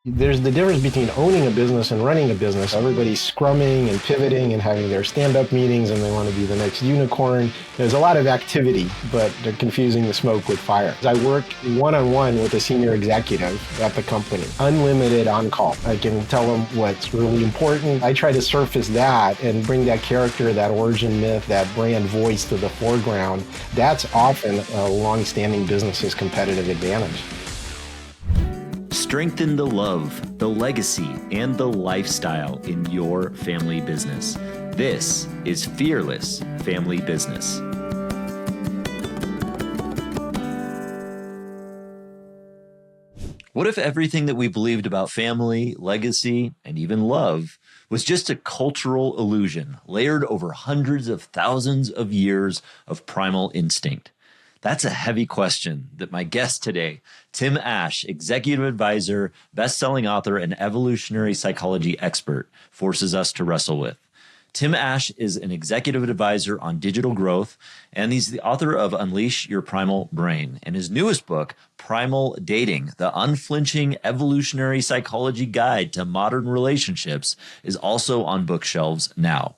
There's the difference between owning a business and running a business. Everybody's scrumming and pivoting and having their stand-up meetings and they want to be the next unicorn. There's a lot of activity, but they're confusing the smoke with fire. I work one-on-one with a senior executive at the company, unlimited on-call. I can tell them what's really important. I try to surface that and bring that character, that origin myth, that brand voice to the foreground. That's often a long-standing business's competitive advantage. Strengthen the love, the legacy, and the lifestyle in your family business. This is Fearless Family Business. What if everything that we believed about family, legacy, and even love was just a cultural illusion layered over hundreds of thousands of years of primal instinct? That's a heavy question that my guest today, Tim Ash, executive advisor, best-selling author, and evolutionary psychology expert, forces us to wrestle with. Tim Ash is an executive advisor on digital growth, and he's the author of Unleash Your Primal Brain. And his newest book, Primal Dating, the unflinching evolutionary psychology guide to modern relationships, is also on bookshelves now.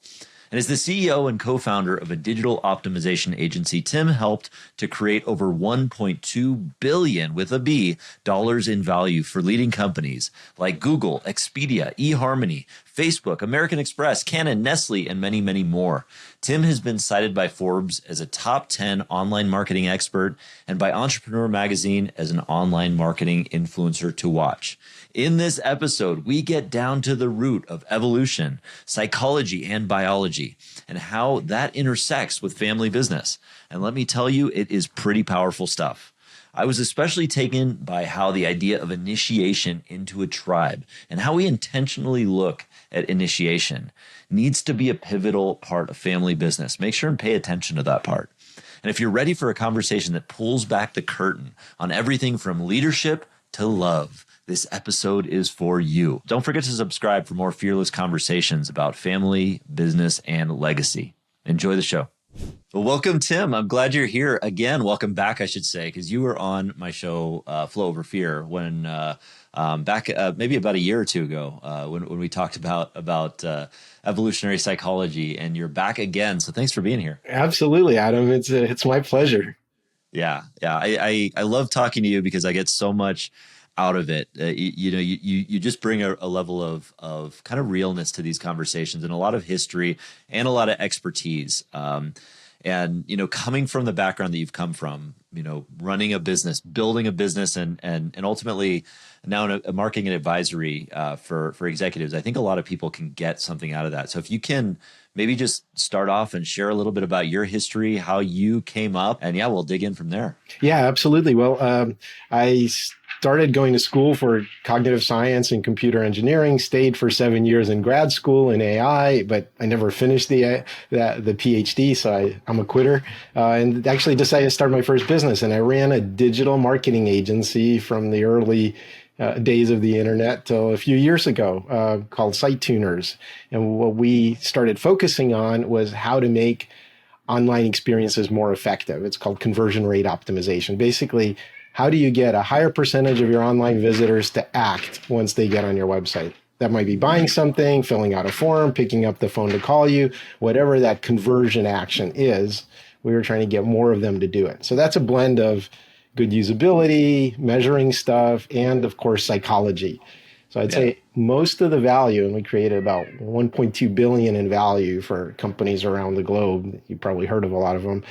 And as the CEO and co-founder of a digital optimization agency, Tim helped to create over $1.2 billion with a B dollars in value for leading companies like Google, Expedia, eHarmony, Facebook, American Express, Canon, Nestle, and many, many more. Tim has been cited by Forbes as a top 10 online marketing expert and by Entrepreneur Magazine as an online marketing influencer to watch. In this episode, we get down to the root of evolution, psychology, and biology, and how that intersects with family business. And let me tell you, it is pretty powerful stuff. I was especially taken by how the idea of initiation into a tribe and how we intentionally look at initiation needs to be a pivotal part of family business. Make sure and pay attention to that part. And if you're ready for a conversation that pulls back the curtain on everything from leadership to love, this episode is for you. Don't forget to subscribe for more fearless conversations about family, business, and legacy. Enjoy the show. Well, welcome, Tim. I'm glad you're here again. Welcome back, I should say, because you were on my show, Flow Over Fear, when back maybe about a year or two ago, when we talked about evolutionary psychology, and you're back again. So thanks for being here. Absolutely, Adam. It's my pleasure. Yeah. I love talking to you because I get so much out of it. You just bring a level of kind of realness to these conversations and a lot of history and a lot of expertise. And, coming from the background that you've come from, running a business, building a business, and ultimately now a marketing and advisory for executives, I think a lot of people can get something out of that. So if you can maybe just start off and share a little bit about your history, how you came up, and we'll dig in from there. Yeah, absolutely. Well, I started going to school for cognitive science and computer engineering, stayed for 7 years in grad school in AI, but I never finished the PhD, so I'm a quitter, and actually decided to start my first business. And I ran a digital marketing agency from the early days of the internet till a few years ago, called Site Tuners. And what we started focusing on was how to make online experiences more effective. It's called conversion rate optimization. Basically, how do you get a higher percentage of your online visitors to act once they get on your website? That might be buying something, filling out a form, picking up the phone to call you, whatever that conversion action is. We were trying to get more of them to do it. So that's a blend of good usability, measuring stuff, and of course, psychology. So I'd say most of the value, and we created about 1.2 billion in value for companies around the globe, you probably heard of a lot of them,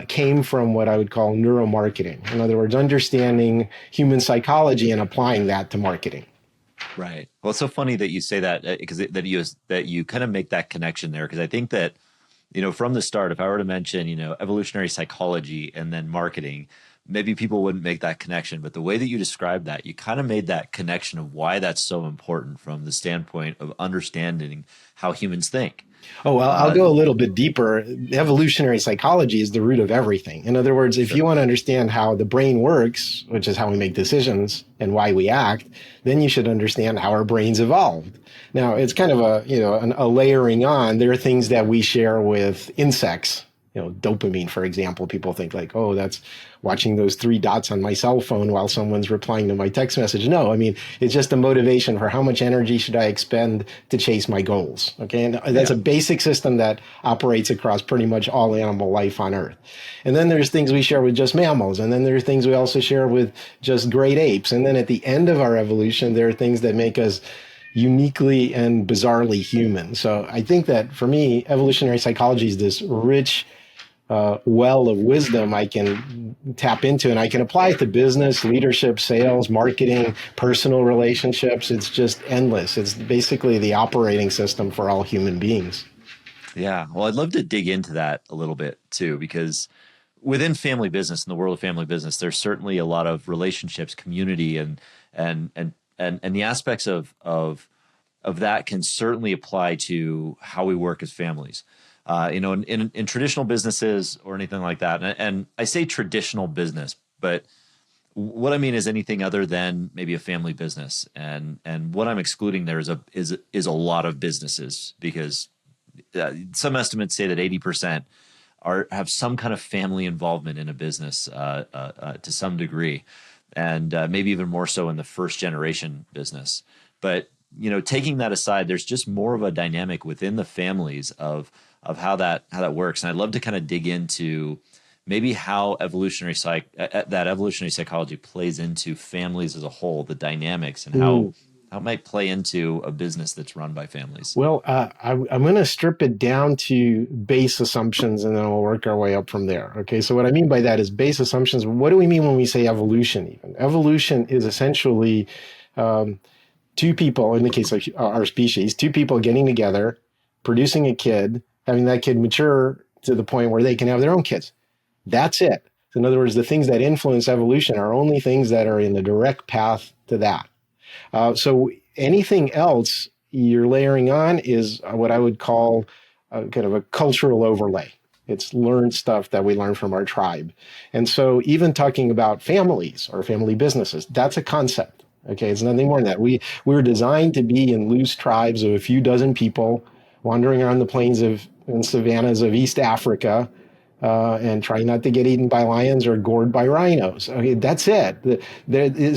came from what I would call neuromarketing. In other words, understanding human psychology and applying that to marketing. Right. Well, it's so funny that you say that, because that you kind of make that connection there, because I think that, from the start, if I were to mention, evolutionary psychology and then marketing, maybe people wouldn't make that connection. But the way that you described that, you kind of made that connection of why that's so important from the standpoint of understanding how humans think. Oh, well, I'll go a little bit deeper. Evolutionary psychology is the root of everything. In other words, if you want to understand how the brain works, which is how we make decisions and why we act, then you should understand how our brains evolved. Now, it's kind of a layering on. There are things that we share with insects dopamine, for example. People think like, oh, that's watching those three dots on my cell phone while someone's replying to my text message. No, I mean, it's just a motivation for how much energy should I expend to chase my goals. Okay. And that's Yeah. a basic system that operates across pretty much all animal life on Earth. And then there's things we share with just mammals. And then there are things we also share with just great apes. And then at the end of our evolution, there are things that make us uniquely and bizarrely human. So I think that for me, evolutionary psychology is this rich well of wisdom I can tap into, and I can apply it to business, leadership, sales, marketing, personal relationships. It's just endless. It's basically the operating system for all human beings. Yeah. Well, I'd love to dig into that a little bit too, because within family business, in the world of family business, there's certainly a lot of relationships, community, and the aspects of that can certainly apply to how we work as families. In traditional businesses or anything like that, and I say traditional business, but what I mean is anything other than maybe a family business, and what I'm excluding there is a lot of businesses, because some estimates say that 80% have some kind of family involvement in a business to some degree, and maybe even more so in the first generation business. But taking that aside, there's just more of a dynamic within the families of how that works, and I'd love to kind of dig into maybe how that evolutionary psychology plays into families as a whole, the dynamics, and how it might play into a business that's run by families. Well, I'm going to strip it down to base assumptions, and then we'll work our way up from there. Okay, so what I mean by that is base assumptions. What do we mean when we say evolution? Even evolution is essentially two people, in the case of our species, two people getting together, producing a kid, having that kid mature to the point where they can have their own kids. That's it. So in other words, the things that influence evolution are only things that are in the direct path to that. So anything else you're layering on is what I would call kind of a cultural overlay. It's learned stuff that we learn from our tribe. And so even talking about families or family businesses, that's a concept. Okay, it's nothing more than that. We were designed to be in loose tribes of a few dozen people wandering around the plains and savannas of East Africa, and trying not to get eaten by lions or gored by rhinos. Okay, that's it.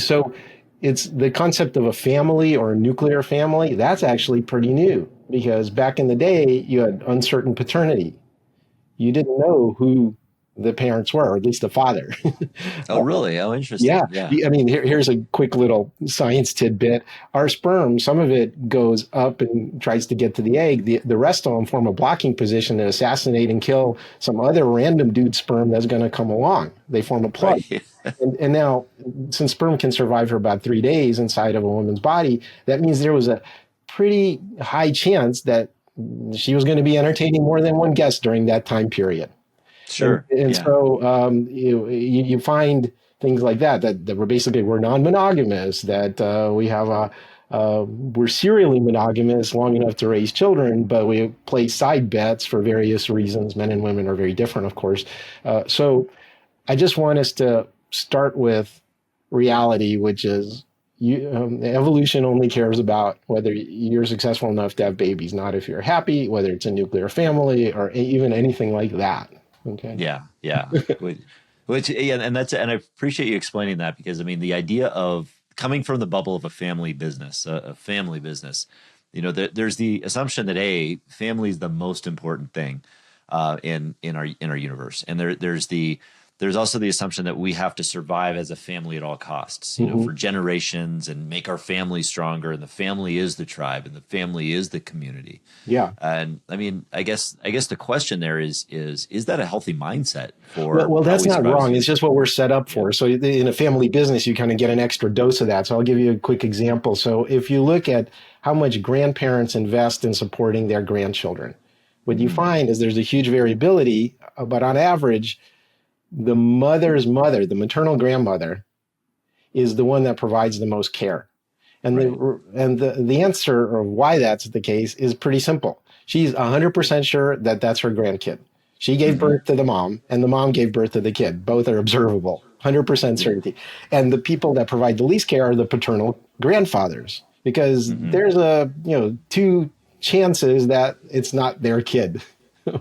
So it's the concept of a family or a nuclear family. That's actually pretty new, because back in the day, you had uncertain paternity. You didn't know who the parents were, or at least the father. Oh, really? Oh, interesting. Yeah. Yeah. I mean, here's a quick little science tidbit. Our sperm, some of it goes up and tries to get to the egg. The rest of them form a blocking position to assassinate and kill some other random dude sperm that's going to come along. They form a plug. Right. And now, since sperm can survive for about 3 days inside of a woman's body, that means there was a pretty high chance that she was going to be entertaining more than one guest during that time period. Sure. And Yeah. so you find things like that we're non-monogamous, that we have we're serially monogamous long enough to raise children, but we play side bets for various reasons. Men and women are very different, of course. So I just want us to start with reality, which is evolution only cares about whether you're successful enough to have babies, not if you're happy, whether it's a nuclear family or even anything like that. Okay. Yeah. Yeah. Yeah, and I appreciate you explaining that, because I mean, the idea of coming from the bubble of a family business, there's the assumption that family is the most important thing in our universe, and there's also the assumption that we have to survive as a family at all costs, for generations, and make our family stronger. And the family is the tribe, and the family is the community. Yeah. And I mean, I guess the question there is that a healthy mindset for? Well, that's not wrong. It's Future? just what we're set up for. So in a family business, you kind of get an extra dose of that. So I'll give you a quick example. So if you look at how much grandparents invest in supporting their grandchildren, what you find is there's a huge variability, but on average, the mother's mother, the maternal grandmother, is the one that provides the most care. And the answer of why that's the case is pretty simple. She's 100% sure that that's her grandkid. She gave birth to the mom, and the mom gave birth to the kid. Both are observable, 100% certainty. And the people that provide the least care are the paternal grandfathers, because there's 2 chances that it's not their kid.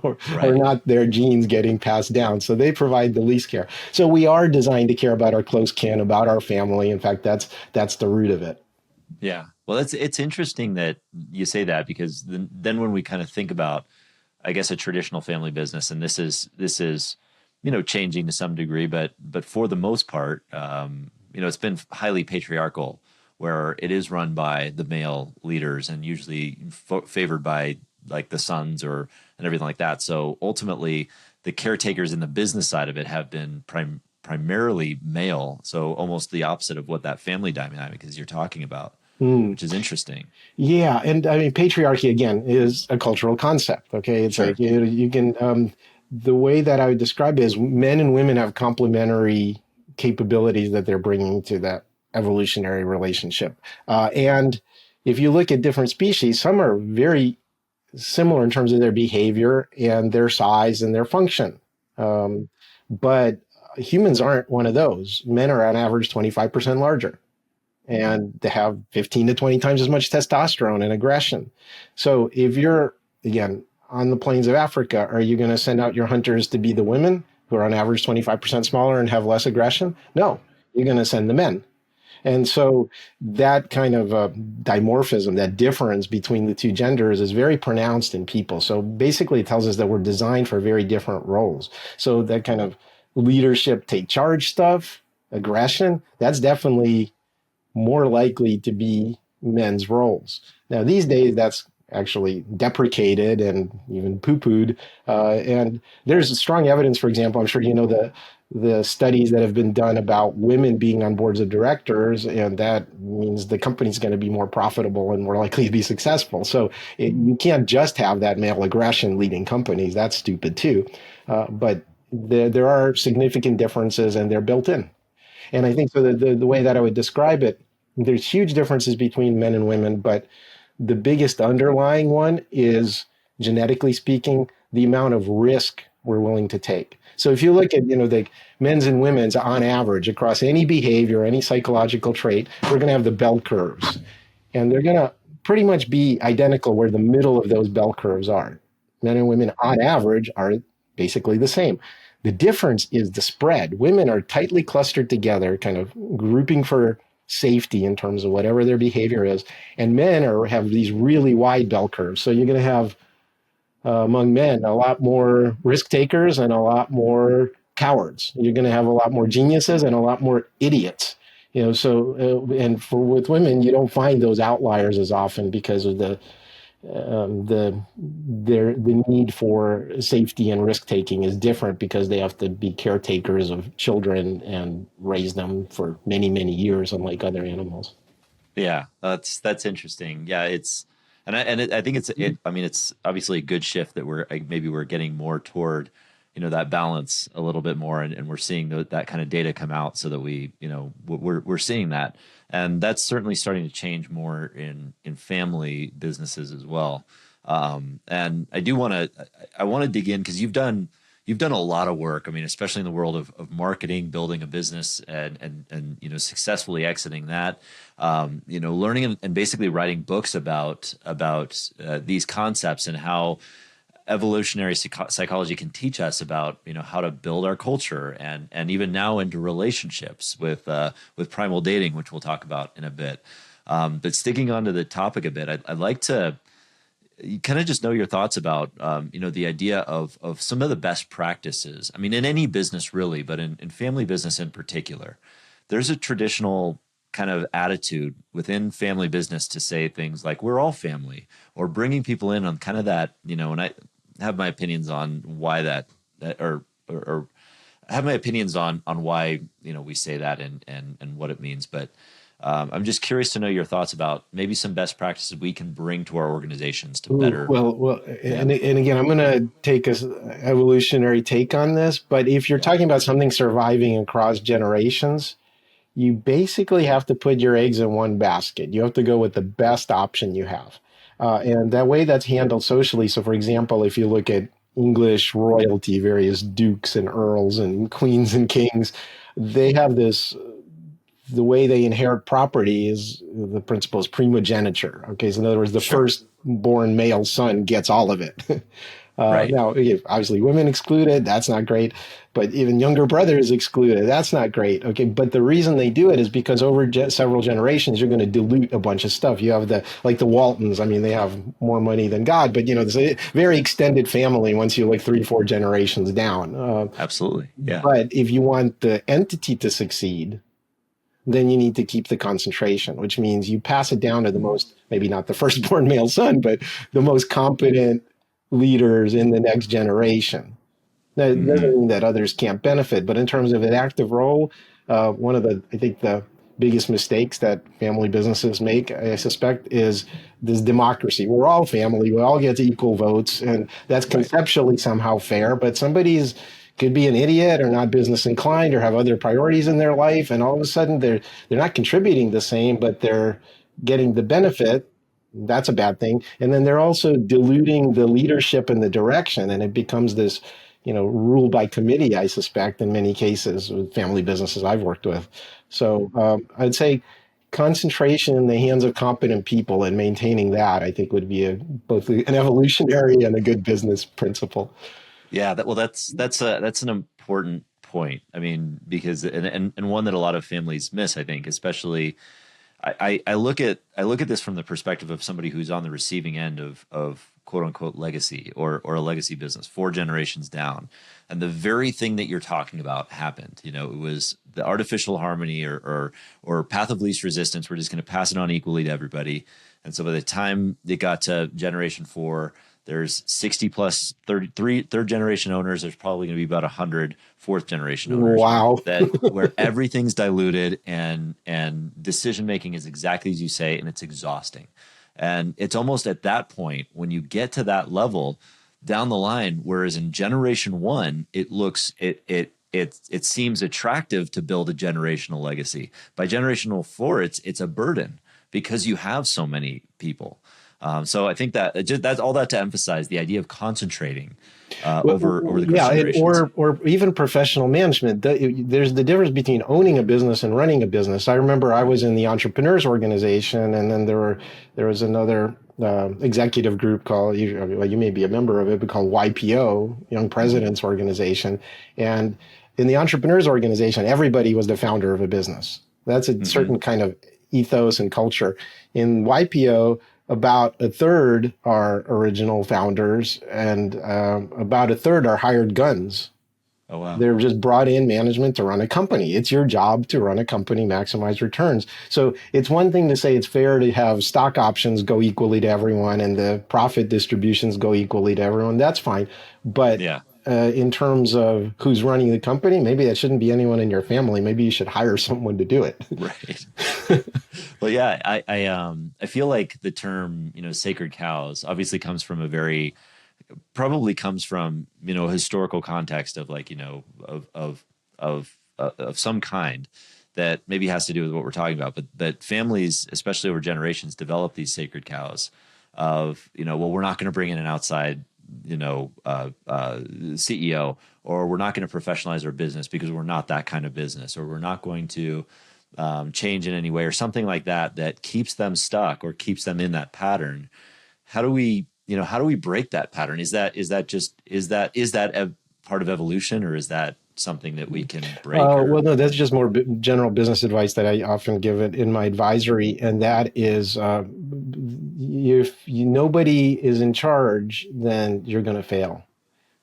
or Right. not their genes getting passed down. So they provide the least care. So we are designed to care about our close kin, about our family. In fact, that's the root of it. Yeah. Well, it's interesting that you say that because then when we kind of think about, I guess, a traditional family business, and this is changing to some degree, but for the most part, it's been highly patriarchal, where it is run by the male leaders and usually favored by like the sons or and everything like that. So ultimately, the caretakers in the business side of it have been primarily male. So almost the opposite of what that family dynamic is you're talking about, Mm. which is interesting. Yeah, and I mean, patriarchy again is a cultural concept. Okay, it's like Sure. you can the way that I would describe it is men and women have complementary capabilities that they're bringing to that evolutionary relationship. And if you look at different species, some are very similar in terms of their behavior and their size and their function. Um, but humans aren't one of those. Men are on average 25% larger and they have 15 to 20 times as much testosterone and aggression. So if you're, again, on the plains of Africa, are you going to send out your hunters to be the women who are on average 25% smaller and have less aggression? No, you're going to send the men. And so that kind of dimorphism, that difference between the two genders is very pronounced in people. So basically it tells us that we're designed for very different roles. So that kind of leadership, take charge stuff, aggression, that's definitely more likely to be men's roles. Now, these days, that's actually deprecated and even poo-pooed. And there's strong evidence, for example, I'm sure you know the studies that have been done about women being on boards of directors, and that means the company's going to be more profitable and more likely to be successful. So you can't just have that male aggression leading companies. That's stupid too. But there are significant differences, and they're built in. And I think so the way that I would describe it, there's huge differences between men and women, but the biggest underlying one is, genetically speaking, the amount of risk we're willing to take. So if you look at, the men's and women's on average across any behavior, any psychological trait, we're going to have the bell curves. And they're going to pretty much be identical where the middle of those bell curves are. Men and women on average are basically the same. The difference is the spread. Women are tightly clustered together, kind of grouping for safety in terms of whatever their behavior is. And men have these really wide bell curves. So you're going to have among men a lot more risk takers and a lot more cowards. You're going to have a lot more geniuses and a lot more idiots. And for with women, you don't find those outliers as often because of the need for safety and risk taking is different because they have to be caretakers of children and raise them for many many years, unlike other animals. Yeah, that's interesting. Yeah, I think I mean, it's obviously a good shift that maybe we're getting more toward, that balance a little bit more, and we're seeing that kind of data come out so that we're seeing that, and that's certainly starting to change more in family businesses as well. And I want to dig in because you've done a lot of work. I mean, especially in the world of marketing, building a business, and successfully exiting that. Learning and basically writing books about these concepts and how evolutionary psychology can teach us about how to build our culture and even now into relationships with primal dating, which we'll talk about in a bit. But sticking on to the topic a bit, I'd like to kind of just know your thoughts about the idea of some of the best practices. I mean, in any business really, but in family business in particular, there's a traditional kind of attitude within family business to say things like we're all family, or bringing people in on kind of that, and I have my opinions on why that or have my opinions on why we say that and what it means, but I'm just curious to know your thoughts about maybe some best practices we can bring to our organizations to Ooh, better. well, Yeah, and again, I'm going to take a evolutionary take on this, but if you're yeah, talking about something surviving across generations, you basically have to put your eggs in one basket. You have to go with the best option you have. And that way that's handled socially. So, for example, if you look at English royalty, various dukes and earls and queens and kings, they have this, the way they inherit property is the principle is primogeniture. Okay. So, in other words, the sure, first born male son gets all of it. Right. Now, obviously, women excluded. That's not great. But even younger brothers excluded. That's not great. Okay. But the reason they do it is because over several generations, you're going to dilute a bunch of stuff. You have like the Waltons. I mean, they have more money than God, but, there's a very extended family once you like 3, 4 generations down. Absolutely. Yeah. But if you want the entity to succeed, then you need to keep the concentration, which means you pass it down to the most, maybe not the firstborn male son, but the most competent leaders in the next generation. Now, it doesn't mean that others can't benefit, but in terms of an active role, one of I think the biggest mistakes that family businesses make, I suspect, is this democracy. We're all family. We all get equal votes, and that's Right. conceptually somehow fair, but somebody's could be an idiot or not business inclined or have other priorities in their life, and all of a sudden they're not contributing the same, but they're getting the benefit. That's a bad thing. And then they're also diluting the leadership and the direction, and it becomes this, rule by committee, I suspect, in many cases with family businesses I've worked with. So I'd say concentration in the hands of competent people and maintaining that, I think, would be both an evolutionary and a good business principle. Yeah, that's an important point. I mean, because and one that a lot of families miss, I think, especially I look at this from the perspective of somebody who's on the receiving end of quote unquote legacy or a legacy business 4 generations down. And the very thing that you're talking about happened. It was the artificial harmony or path of least resistance. We're just going to pass it on equally to everybody. And so by the time it got to generation 4, there's 60 plus 33 third generation owners. There's probably going to be about 100 fourth generation owners. Wow. Where everything's diluted and decision making is exactly as you say, and it's exhausting. And it's almost at that point when you get to that level down the line, whereas in generation 1, it seems attractive to build a generational legacy. By generational 4, it's a burden because you have so many people. So I think that's all that to emphasize the idea of concentrating over the generations. Or even professional management. There's the difference between owning a business and running a business. I remember I was in the entrepreneurs organization, and then there was another executive group called, you may be a member of it, but called YPO, Young Presidents Organization. And in the entrepreneurs organization, everybody was the founder of a business. That's a certain kind of ethos and culture. In YPO, about a third are original founders, and about a third are hired guns. Oh, wow. They're just brought in management to run a company. It's your job to run a company, maximize returns. So it's one thing to say it's fair to have stock options go equally to everyone and the profit distributions go equally to everyone. That's fine. But in terms of who's running the company, maybe that shouldn't be anyone in your family. Maybe you should hire someone to do it. Right. Well, yeah, I feel like the term, sacred cows obviously comes from probably comes from, a historical context of like, of some kind that maybe has to do with what we're talking about. But that families, especially over generations, develop these sacred cows of, well, we're not going to bring in an outside CEO, or we're not going to professionalize our business because we're not that kind of business, or we're not going to change in any way, or something like that keeps them stuck or keeps them in that pattern. How do we break that pattern? Is that a part of evolution, or is that something that we can break? Well, no, that's just more general business advice that I often give it in my advisory. And that is, if nobody is in charge, then you're going to fail.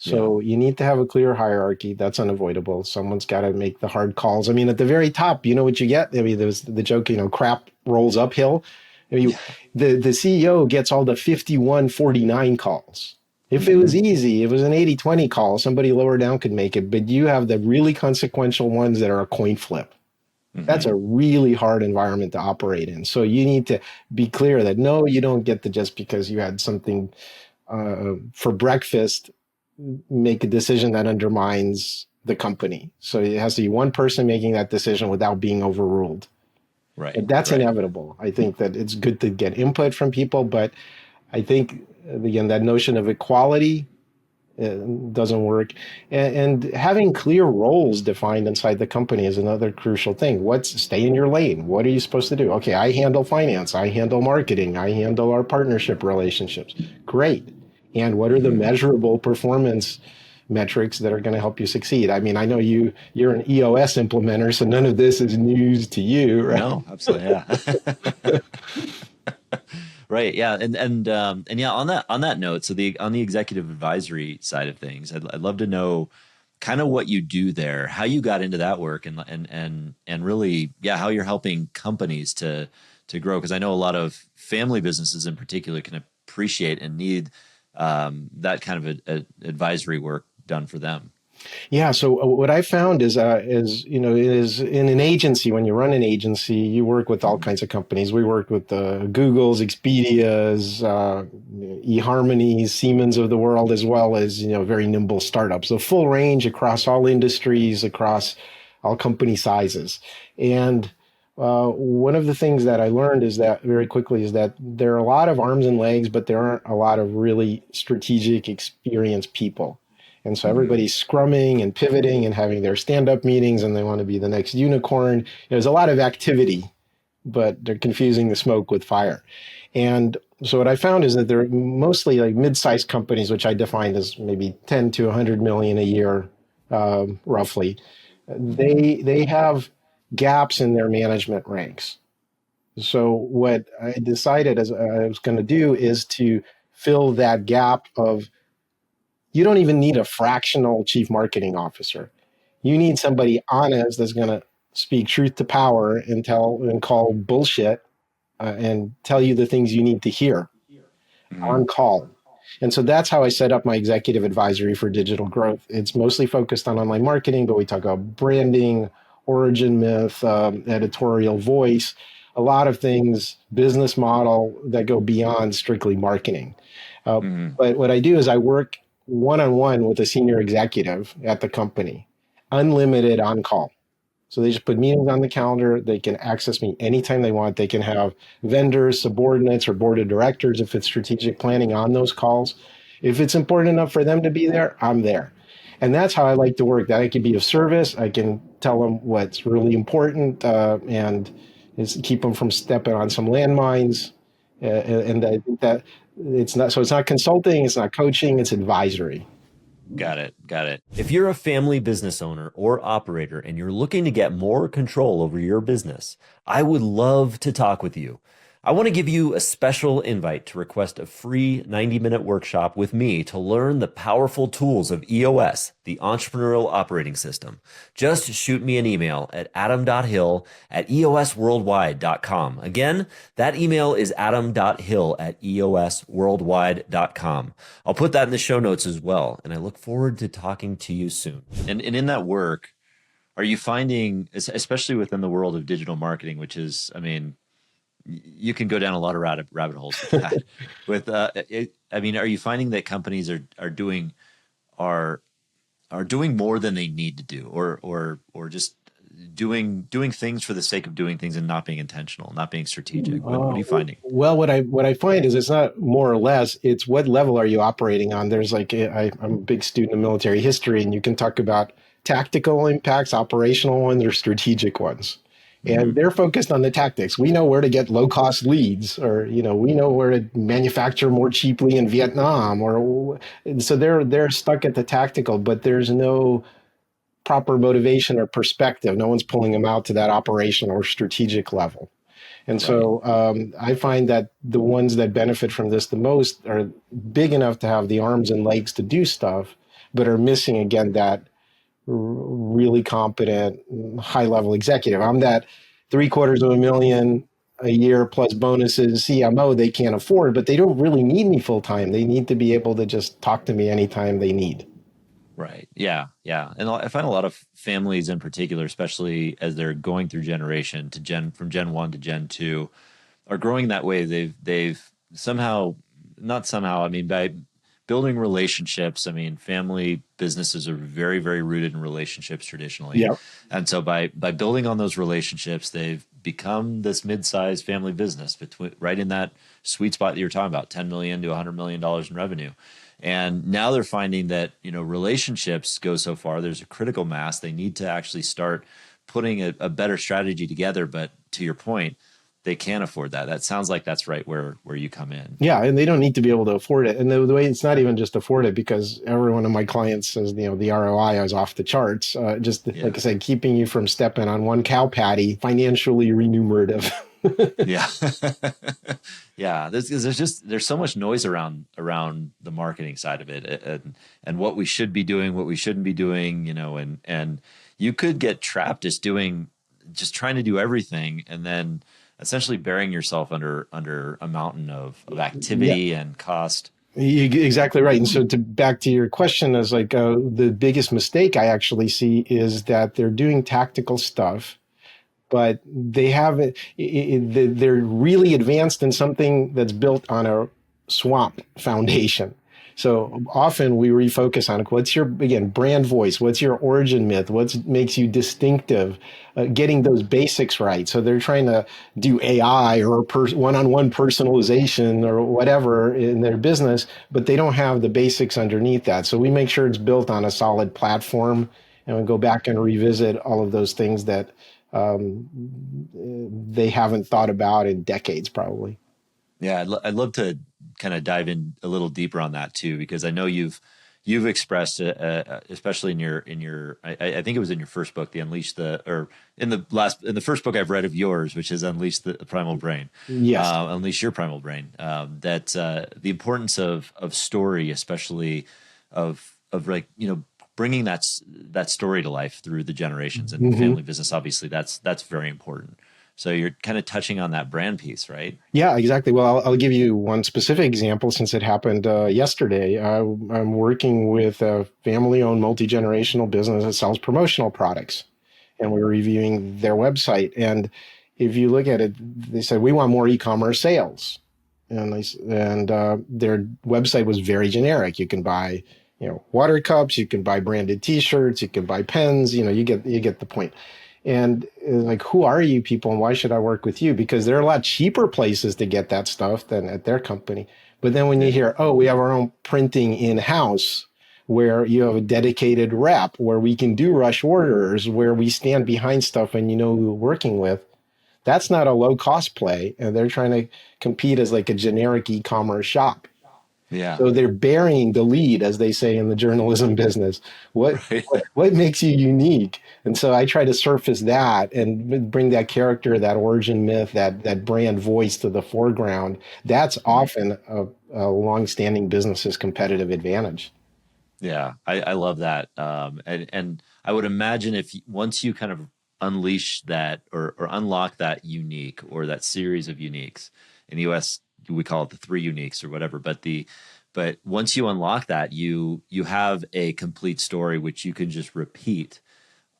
So you need to have a clear hierarchy. That's unavoidable. Someone's got to make the hard calls. I mean, at the very top, you know what you get? I mean, there's the joke, crap rolls uphill. I mean, the CEO gets all the 51-49 calls. If it was easy, if it was an 80-20 call, somebody lower down could make it. But you have the really consequential ones that are a coin flip. That's a really hard environment to operate in. So you need to be clear that, no, you don't get to, just because you had something for breakfast, make a decision that undermines the company. So it has to be one person making that decision without being overruled. Right. But that's inevitable. I think that it's good to get input from people, but I think, again, that notion of equality doesn't work. And having clear roles defined inside the company is another crucial thing. Stay in your lane. What are you supposed to do? Okay, I handle finance. I handle marketing. I handle our partnership relationships. Great. and what are the Hmm. measurable performance metrics that are going to help you succeed. I mean, I know you're an EOS implementer, so none of this is news to you, right? No, absolutely. Yeah. Right. Yeah. And yeah, on that note, so on the executive advisory side of things, I'd love to know kind of what you do there, how you got into that work, and really, yeah, how you're helping companies to grow. Because I know a lot of family businesses in particular can appreciate and need that kind of advisory work done for them. Yeah. So what I found is is in an agency, when you run an agency, you work with all Mhm. kinds of companies. We work with the Googles, Expedias, eHarmonies, Siemens of the world, as well as very nimble startups. The full range across all industries, across all company sizes, and one of the things that I learned is that very quickly is that there are a lot of arms and legs, but there aren't a lot of really strategic, experienced people. And so Mhm. everybody's scrumming and pivoting and having their stand-up meetings, and they want to be the next unicorn. There's a lot of activity, but they're confusing the smoke with fire. And so what I found is that they're mostly like mid-sized companies, which I defined as maybe 10 to 100 million a year, roughly. Mhm. They have gaps in their management ranks. So what I decided as I was going to do is to fill that gap of, you don't even need a fractional chief marketing officer. You need somebody honest that's going to speak truth to power and tell and call bullshit, and tell you the things you need to hear Mhm. on call. And so that's how I set up my executive advisory for digital growth. It's mostly focused on online marketing, but we talk about branding, origin myth, editorial voice, a lot of things, business model that go beyond strictly marketing. Uh, Mhm. but what I do is I work one on one with a senior executive at the company, unlimited on call. So they just put meetings on the calendar. They can access me anytime they want. They can have vendors, subordinates, or board of directors if it's strategic planning on those calls. If it's important enough for them to be there, I'm there. And that's how I like to work. That I can be of service. I can tell them what's really important, and is keep them from stepping on some landmines. And that it's not, so it's not consulting, it's not coaching, it's advisory. Got it. Got it. If you're a family business owner or operator and you're looking to get more control over your business, I would love to talk with you. I want to give you a special invite to request a free 90-minute workshop with me to learn the powerful tools of EOS, the Entrepreneurial Operating System. Just shoot me an email at adam.hill@eosworldwide.com. Again, that email is adam.hill@eosworldwide.com. I'll put that in the show notes as well. And I look forward to talking to you soon. And in that work, are you finding, especially within the world of digital marketing, which is, I mean, you can go down a lot of rabbit holes with that. I mean, are you finding that companies are are doing more than they need to do, or just doing things for the sake of doing things and not being intentional, not being strategic? What are you finding? Well, what I find is it's not more or less. It's what level are you operating on. There's like I'm a big student of military history, and you can talk about tactical impacts, operational ones, or strategic ones. And Hmm. they're focused on the tactics. We know where to get low cost leads, or we know where to manufacture more cheaply in Vietnam, or so they're stuck at the tactical. But there's no proper motivation or perspective. No one's pulling them out to that operational or strategic level. And Right. so I find that the ones that benefit from this the most are big enough to have the arms and legs to do stuff, but are missing again that really competent, high level executive. I'm that three-quarters of a million a year plus bonuses CMO they can't afford, but they don't really need me full time. They need to be able to just talk to me anytime they need. Right. Yeah. Yeah. And I find a lot of families in particular, especially as they're going through generation to from Gen 1 to Gen 2, are growing that way. They've somehow, not somehow, I mean, by building relationships, I mean, family businesses are very, very rooted in relationships traditionally. Yeah. And so by building on those relationships, they've become this mid-sized family business between right in that sweet spot that you're talking about, 10 million to $100 million in revenue. And now they're finding that, relationships go so far, there's a critical mass. They need to actually start putting a better strategy together. But to your point, they can't afford that. That sounds like that's right where you come in. Yeah, and they don't need to be able to afford it. And the way it's not even just afford it, because every one of my clients says, the ROI is off the charts. Just like I Yeah. said, keeping you from stepping on one cow patty, financially remunerative. Yeah. Yeah. There's so much noise around the marketing side of it, and what we should be doing, what we shouldn't be doing, and you could get trapped just trying to do everything, and then essentially burying yourself under a mountain of Yeah, activity and cost. exactly right. And so back to your question is like the biggest mistake I actually see is that they're doing tactical stuff, but they haven't, they're really advanced in something that's built on a swamp foundation. So often we refocus on what's your, again, brand voice, what's your origin myth, what makes you distinctive, getting those basics right. So they're trying to do AI or one-on-one personalization or whatever in their business, but they don't have the basics underneath that. So we make sure it's built on a solid platform, and we go back and revisit all of those things that they haven't thought about in decades, probably. Yeah, I'd love to kind of dive in a little deeper on that too, because I know you've expressed, especially in your I think it was in your first book, the Unleash the or in the first book I've read of yours, which is Unleash the Primal Brain, Yes. Unleash Your Primal Brain. That the importance of story, especially of like bringing that story to life through the generations, and Mm-hmm. family business. Obviously, that's very important. So you're kind of touching on that brand piece, right? Yeah, exactly. Well, I'll give you one specific example since it happened yesterday. I'm working with a family-owned multi-generational business that sells promotional products, and we were reviewing their website. And if you look at it, they said we want more e-commerce sales, and their website was very generic. You can buy, water cups, you can buy branded T-shirts, you can buy pens. You get the point. And like, who are you people, and why should I work with you? Because there are a lot cheaper places to get that stuff than at their company. But then when you Yeah. hear, oh, we have our own printing in house, where you have a dedicated rep, where we can do rush orders, where we stand behind stuff and who we're working with, that's not a low cost play. And they're trying to compete as like a generic e-commerce shop. Yeah. So they're burying the lead, as they say in the journalism business. What Right. what makes you unique? And so I try to surface that and bring that character, that origin myth, that brand voice to the foreground. That's often a long-standing business's competitive advantage. Yeah, I love that. And I would imagine if once you kind of unleash that or unlock that unique or that series of uniques in the US, we call it the three uniques or whatever. But once you unlock that, you have a complete story which you can just repeat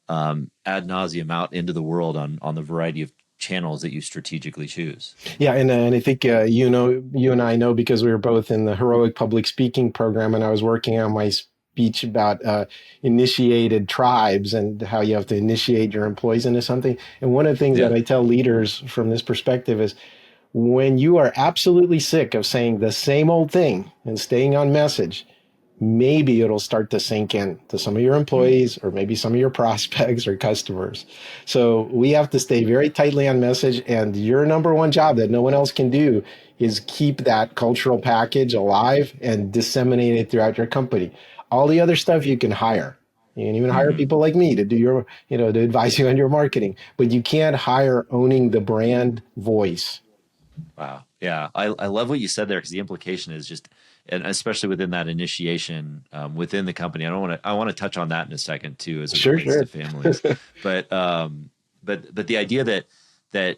ad nauseum out into the world on the variety of channels that you strategically choose. Yeah, and I think you and I know because we were both in the heroic public speaking program, and I was working on my speech about initiated tribes and how you have to initiate your employees into something. And one of the things that Yeah. I tell leaders from this perspective is when you are absolutely sick of saying the same old thing and staying on message, maybe it'll start to sink in to some of your Mm. employees or maybe some of your prospects or customers. So we have to stay very tightly on message. And your number one job that no one else can do is keep that cultural package alive and disseminate it throughout your company. All the other stuff you can hire. You can even hire Hmm. people like me to do to advise you on your marketing, but you can't hire owning the brand voice. Wow. Yeah. I love what you said there because the implication is just, and especially within that initiation within the company. I want to touch on that in a second too, as it Sure, relates to sure. families. But, but the idea that,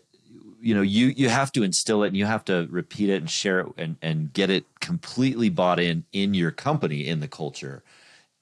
you have to instill it and you have to repeat it and share it and get it completely bought in your company, in the culture,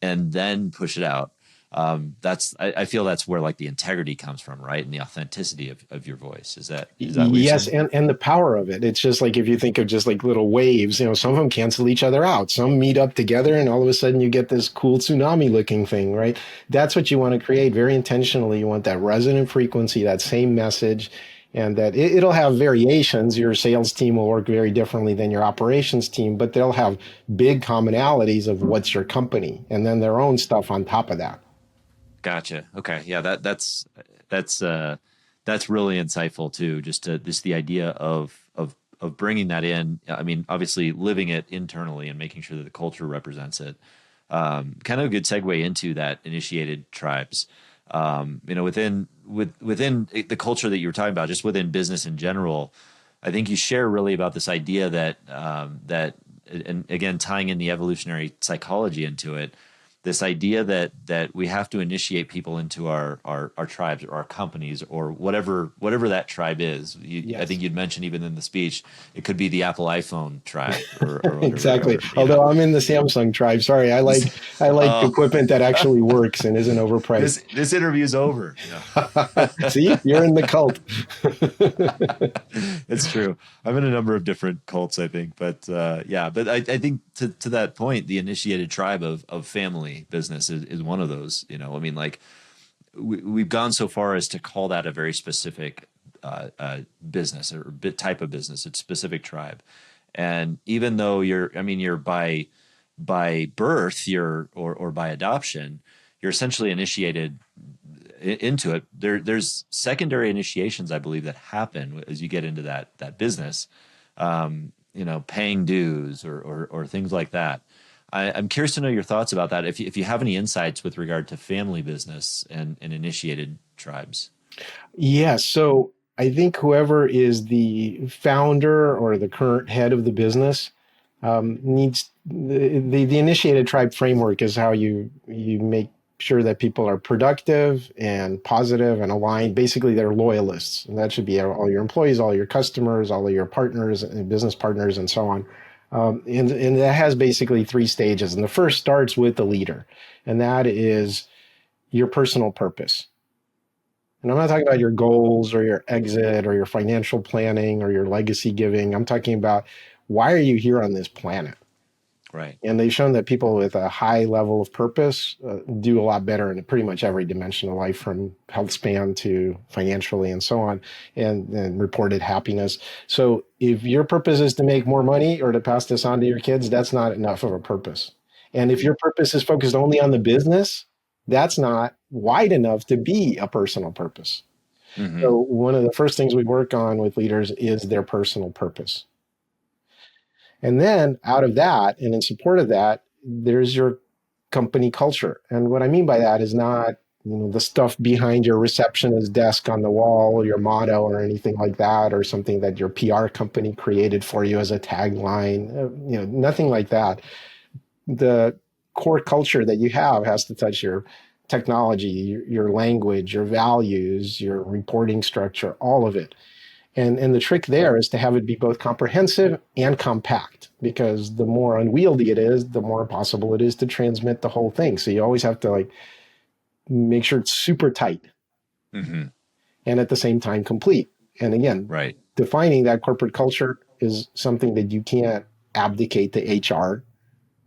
and then push it out. I feel that's where like the integrity comes from, right? And the authenticity of your voice. Is that what you're Yes, saying? and the power of it. It's just like if you think of just like little waves, some of them cancel each other out. Some meet up together and all of a sudden you get this cool tsunami looking thing, right? That's what you want to create very intentionally. You want that resonant frequency, that same message, and that it'll have variations. Your sales team will work very differently than your operations team, but they'll have big commonalities of what's your company and then their own stuff on top of that. Gotcha. Okay. Yeah. That's That's really insightful too. Just the idea of bringing that in. I mean, obviously living it internally and making sure that the culture represents it. Kind of a good segue into that initiated tribes. Within the culture that you were talking about, just within business in general, I think you share really about this idea that and again tying in the evolutionary psychology into it, this idea that we have to initiate people into our tribes or our companies or whatever that tribe is. I think you'd mentioned even in the speech, it could be the Apple iPhone tribe or whatever. Exactly. Although I'm in the Samsung tribe. Sorry, I like equipment that actually works and isn't overpriced. This interview's over. See, you're in the cult. It's true. I'm in a number of different cults, I think, but I think to that point, the initiated tribe of family business is one of those. I mean, like we've gone so far as to call that a very specific business or type of business, a specific tribe. And even though you're by birth, or by adoption, you're essentially initiated into it. There's secondary initiations, I believe, that happen as you get into that business. Paying dues or things like that. I'm curious to know your thoughts about that. If you have any insights with regard to family business and initiated tribes. Yeah. So I think whoever is the founder or the current head of the business needs the initiated tribe framework is how you make sure that people are productive and positive and aligned. Basically, they're loyalists, and that should be all your employees, all your customers, all of your partners and business partners, and so on. And that has basically three stages. And the first starts with the leader, and that is your personal purpose. And I'm not talking about your goals or your exit or your financial planning or your legacy giving. I'm talking about why are you here on this planet? Right. And they've shown that people with a high level of purpose do a lot better in pretty much every dimension of life, from health span to financially and so on, and reported happiness. So if your purpose is to make more money or to pass this on to your kids, that's not enough of a purpose. And if your purpose is focused only on the business, that's not wide enough to be a personal purpose. Mm-hmm. So one of the first things we work on with leaders is their personal purpose. And then out of that, and in support of that, there's your company culture. And what I mean by that is not the stuff behind your receptionist desk on the wall, or your motto or anything like that, or something that your PR company created for you as a tagline, nothing like that. The core culture that you have has to touch your technology, your language, your values, your reporting structure, all of it. And the trick there is to have it be both comprehensive and compact, because the more unwieldy it is, the more possible it is to transmit the whole thing. So you always have to make sure it's super tight, mm-hmm. and at the same time complete. And again, right. Defining that corporate culture is something that you can't abdicate to HR.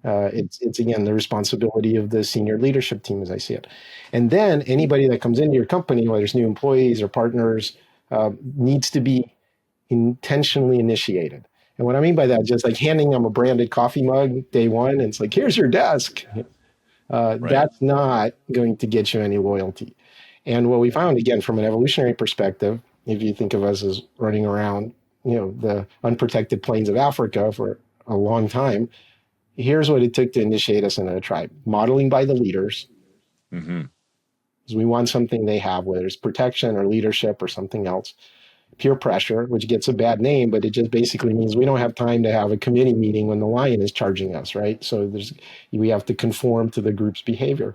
It's again the responsibility of the senior leadership team, as I see it. And then anybody that comes into your company, whether it's new employees or partners, needs to be intentionally initiated. And what I mean by that, just like handing them a branded coffee mug day one, and it's like, here's your desk. Right. That's not going to get you any loyalty. And what we found, again, from an evolutionary perspective, if you think of us as running around, the unprotected plains of Africa for a long time, here's what it took to initiate us into a tribe. Modeling by the leaders. Mm-hmm. Because we want something they have, whether it's protection or leadership or something else. Peer pressure, which gets a bad name, but it just basically means we don't have time to have a committee meeting when the lion is charging us, right? So we have to conform to the group's behavior.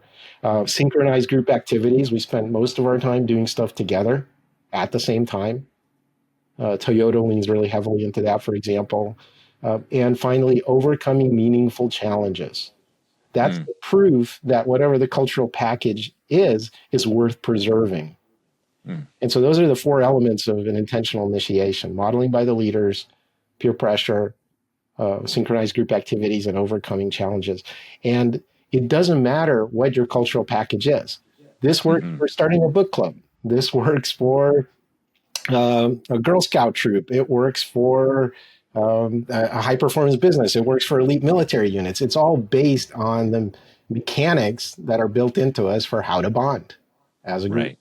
Synchronized group activities. We spend most of our time doing stuff together at the same time. Toyota leans really heavily into that, for example. And finally, overcoming meaningful challenges. That's the proof that whatever the cultural package is worth preserving. And so those are the four elements of an intentional initiation: modeling by the leaders, peer pressure, synchronized group activities, and overcoming challenges. And it doesn't matter what your cultural package is. This works for starting a book club. This works for a Girl Scout troop. It works for a high-performance business. It works for elite military units. It's all based on the mechanics that are built into us for how to bond as a group. Right.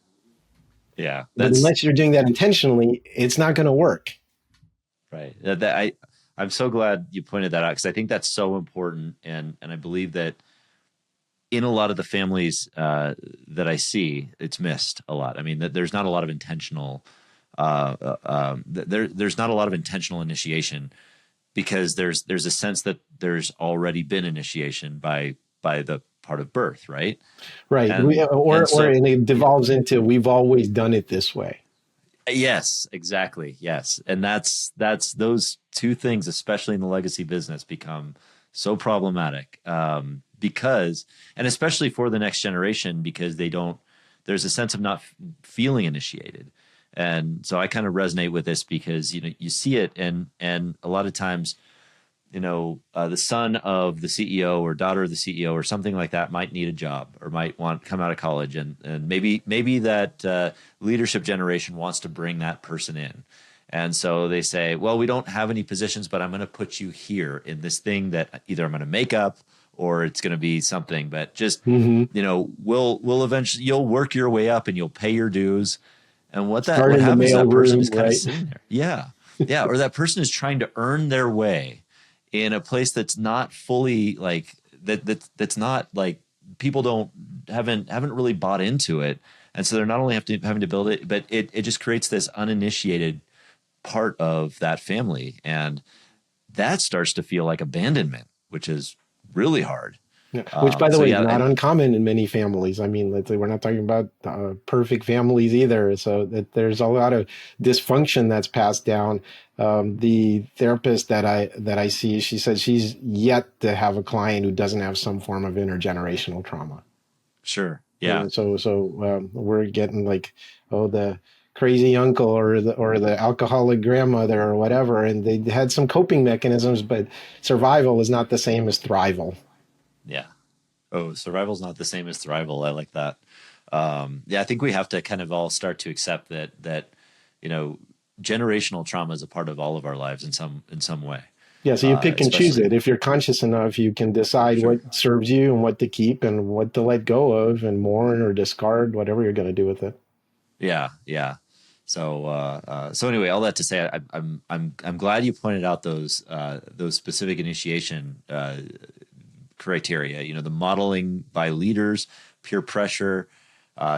Yeah, But that's unless you're doing that intentionally, it's not going to work. right. I'm so glad you pointed that out because I think that's so important, and I believe that in a lot of the families that I see, it's missed a lot. I mean, that there's not a lot of intentional there's not a lot of intentional initiation because there's a sense that there's already been initiation by the part of birth, right? Right. And Or so it yeah, devolves into we've always done it this way. yes, exactly. Yes. And that's those two things, especially in the legacy business, become so problematic. Because and especially for the next generation, because they don't there's a sense of not feeling initiated. And so I kind of resonate with this because you see it and a lot of times the son of the CEO or daughter of the CEO or something like that might need a job or might want to come out of college, and maybe that leadership generation wants to bring that person in, and so they say, well, we don't have any positions, but I'm going to put you here in this thing that either I'm going to make up or it's going to be something, but just Hmm. we'll eventually you'll work your way up and you'll pay your dues, and Start what in the happens is mail that person is room, kind of right? sitting there, yeah, yeah, or that person is trying to earn their way in a place that's not fully like that's not like people don't haven't really bought into it, and so they're not only having to build it, but it just creates this uninitiated part of that family, and that starts to feel like abandonment, which is really hard. Yeah. Which, by the So way, is yeah, not uncommon in many families. I mean, we're not talking about perfect families either. So that there's a lot of dysfunction that's passed down. The therapist that I see, she said she's yet to have a client who doesn't have some form of intergenerational trauma. sure, yeah, So we're getting like, oh, the crazy uncle or the alcoholic grandmother or whatever, and they had some coping mechanisms, but survival is not the same as thrival. yeah. Oh, survival's not the same as thrival. I like that. Yeah, I think we have to kind of all start to accept that you know generational trauma is a part of all of our lives in some way, Yeah, so you pick and choose especially it. If you're conscious enough, you can decide sure. what serves you and what to keep and what to let go of and mourn or discard, whatever you're going to do with it. Yeah, yeah. So anyway, all that to say, I'm glad you pointed out those specific initiation criteria. The modeling by leaders, peer pressure,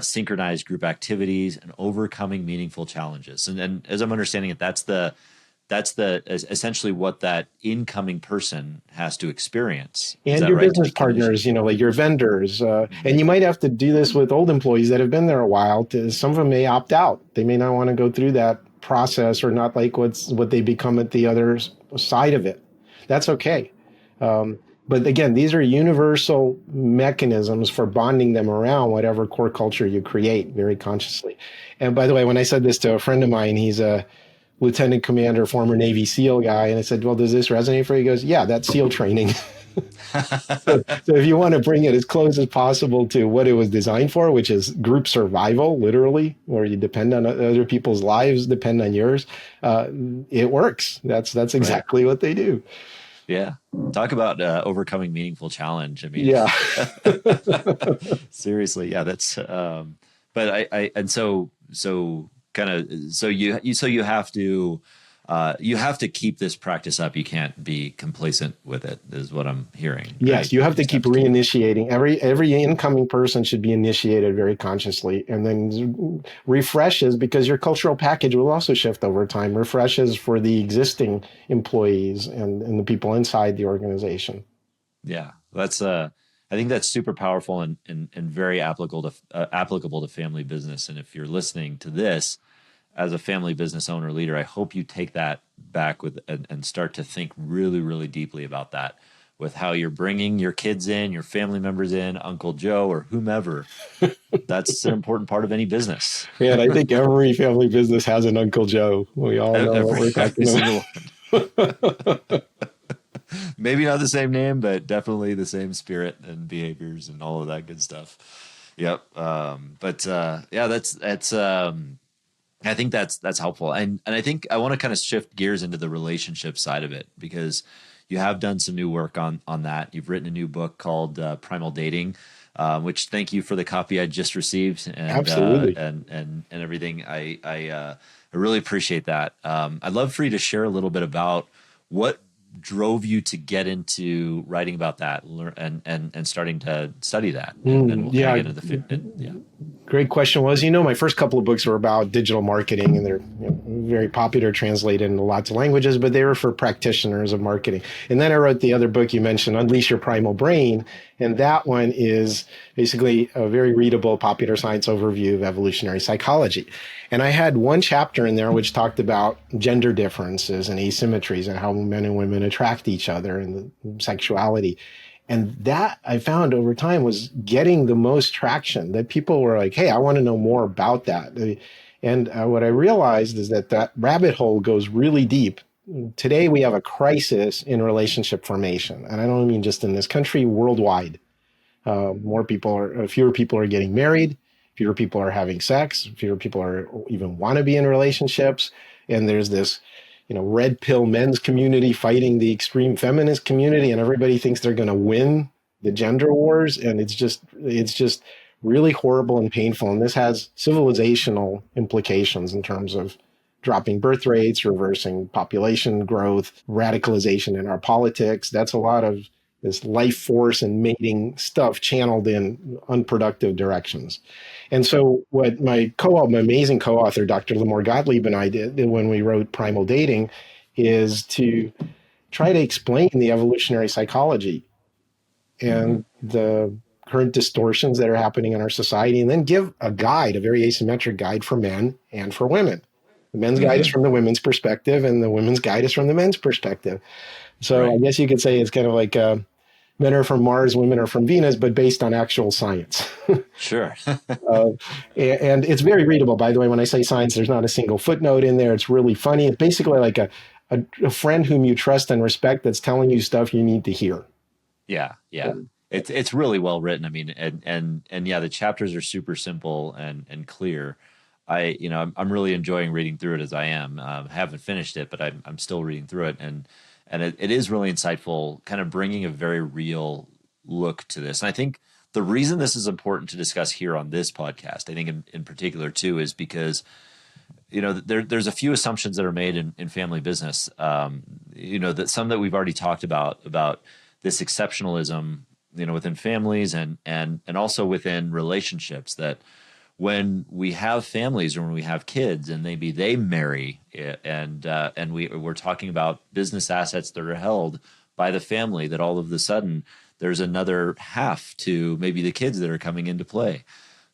synchronized group activities, and overcoming meaningful challenges. And as I'm understanding it, that's essentially what that incoming person has to experience. Is And that your right? To business become partners, initiated. like your vendors. Mhm. And you might have to do this with old employees that have been there a while. Some of them may opt out. They may not want to go through that process or not like what they become at the other side of it. That's okay. Um, but again, these are universal mechanisms for bonding them around whatever core culture you create very consciously. And by the way, when I said this to a friend of mine, he's a lieutenant commander, former Navy SEAL guy, and I said, "Well, does this resonate for you?" He goes, "Yeah, that's SEAL training." So if you want to bring it as close as possible to what it was designed for, which is group survival, literally, where you depend on other people's lives, depend on yours, uh, it works. That's Right. exactly what they do. Yeah. Talk about overcoming meaningful challenge. I mean, Yeah. seriously, yeah, that's but I and so kind of so you have to keep this practice up. You can't be complacent with it, is what I'm hearing, Yes, right? you have You to just have keep to keep reinitiating. Every incoming person should be initiated very consciously, and then refreshes because your cultural package will also shift over time. Refreshes for the existing employees and the people inside the organization. yeah. That's I think that's super powerful and very applicable to family business. And if you're listening to this as a family business owner leader, I hope you take that back with and start to think really, really deeply about that with how you're bringing your kids in, your family members in, Uncle Joe or whomever. That's an important part of any business. And I think every family business has an Uncle Joe. We all know what we're Every talking single one. about. Maybe not the same name, but definitely the same spirit and behaviors and all of that good stuff. Yep. But yeah, that's I think that's helpful, and I think I want to kind of shift gears into the relationship side of it because you have done some new work on that. You've written a new book called Primal Dating. which thank you for the copy I just received Absolutely. and everything. I really appreciate that. I'd love for you to share a little bit about what drove you to get into writing about that and starting to study that, and then we'll kind of Yeah, get into yeah. great question. Was, my first couple of books were about digital marketing, and they're very popular, translated into lots of languages, but they were for practitioners of marketing. And then I wrote the other book you mentioned, Unleash Your Primal Brain. And that one is basically a very readable popular science overview of evolutionary psychology. And I had one chapter in there which talked about gender differences and asymmetries and how men and women attract each other and the sexuality. And that I found over time was getting the most traction, that people were like, hey, I want to know more about that. And what I realized is that that rabbit hole goes really deep. Today, we have a crisis in relationship formation. And I don't mean just in this country, worldwide. Fewer people are getting married, fewer people are having sex, fewer people are even want to be in relationships. And there's this red pill men's community fighting the extreme feminist community, and everybody thinks they're going to win the gender wars. And it's just really horrible and painful. And this has civilizational implications in terms of dropping birth rates, reversing population growth, radicalization in our politics. That's a lot of this life force and mating stuff channeled in unproductive directions. And so what my amazing co-author, Dr. Limor Gottlieb, and I did when we wrote Primal Dating is to try to explain the evolutionary psychology and the current distortions that are happening in our society, and then give a guide, a very asymmetric guide for men and for women. The men's guide is from the women's perspective, and the women's guide is from the men's perspective. So Right. I guess you could say it's kind of like men are from Mars, women are from Venus, but based on actual science. Sure. And it's very readable, by the way. When I say science, there's not a single footnote in there. It's really funny. It's basically like a friend whom you trust and respect that's telling you stuff you need to hear. Yeah. Yeah. It's really well written. I mean, and yeah, the chapters are super simple and clear. I'm really enjoying reading through it as I am. Haven't finished it, but I'm still reading through it, and it is really insightful, kind of bringing a very real look to this. And I think the reason this is important to discuss here on this podcast, I think in particular too, is because there's a few assumptions that are made in family business. That some that we've already talked about this exceptionalism, within families and also within relationships, that when we have families or when we have kids and maybe they marry and we're talking about business assets that are held by the family, that all of a sudden there's another half to maybe the kids that are coming into play.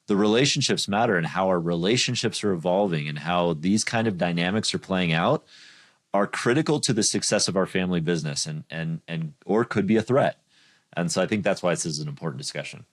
The relationships matter, and how our relationships are evolving and how these kind of dynamics are playing out are critical to the success of our family business and or could be a threat. And so I think that's why this is an important discussion.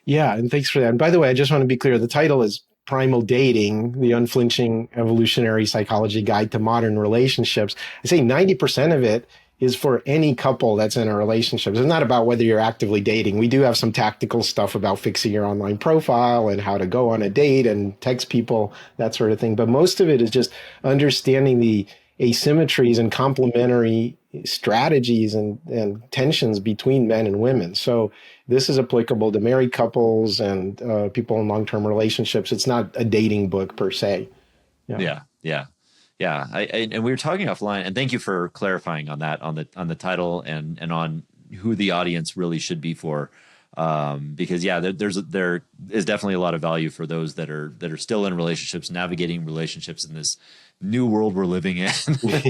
Yeah, and thanks for that. And by the way, I just want to be clear, the title is Primal Dating, the Unflinching Evolutionary Psychology Guide to Modern Relationships. I say 90% of it is for any couple that's in a relationship. It's not about whether you're actively dating. We do have some tactical stuff about fixing your online profile and how to go on a date and text people, that sort of thing. But most of it is just understanding the asymmetries and complementary strategies and tensions between men and women. So this is applicable to married couples and people in long-term relationships. It's not a dating book per se. Yeah. And we were talking offline, and thank you for clarifying on that, on the title and on who the audience really should be for. Because there is definitely a lot of value for those that are still in relationships, navigating relationships in this new world we're living in. I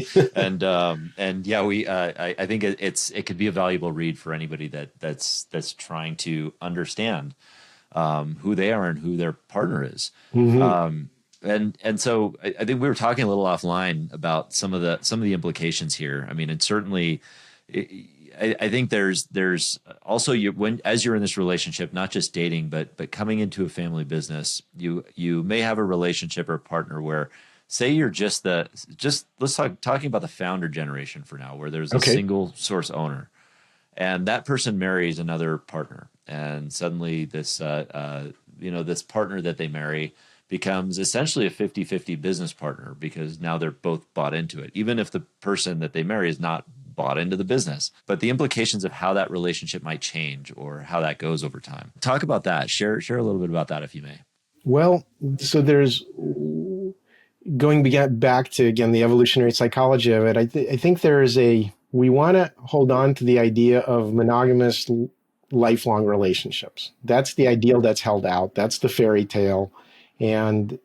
think it could be a valuable read for anybody that's trying to understand who they are and who their partner is. And so I think we were talking a little offline about some of the implications here. I mean, and certainly I think there's also as you're in this relationship, not just dating, but coming into a family business, you may have a relationship or a partner where, say you're let's talking about the founder generation for now, where there's a single source owner, and that person marries another partner, and suddenly this this partner that they marry becomes essentially a 50-50 business partner, because now they're both bought into it, even if the person that they marry is not bought into the business, but the implications of how that relationship might change or how that goes over time. Talk about that. Share a little bit about that, if you may. Well, so there's going back to, again, the evolutionary psychology of it. I think there is we want to hold on to the idea of monogamous lifelong relationships. That's the ideal that's held out. That's the fairy tale. And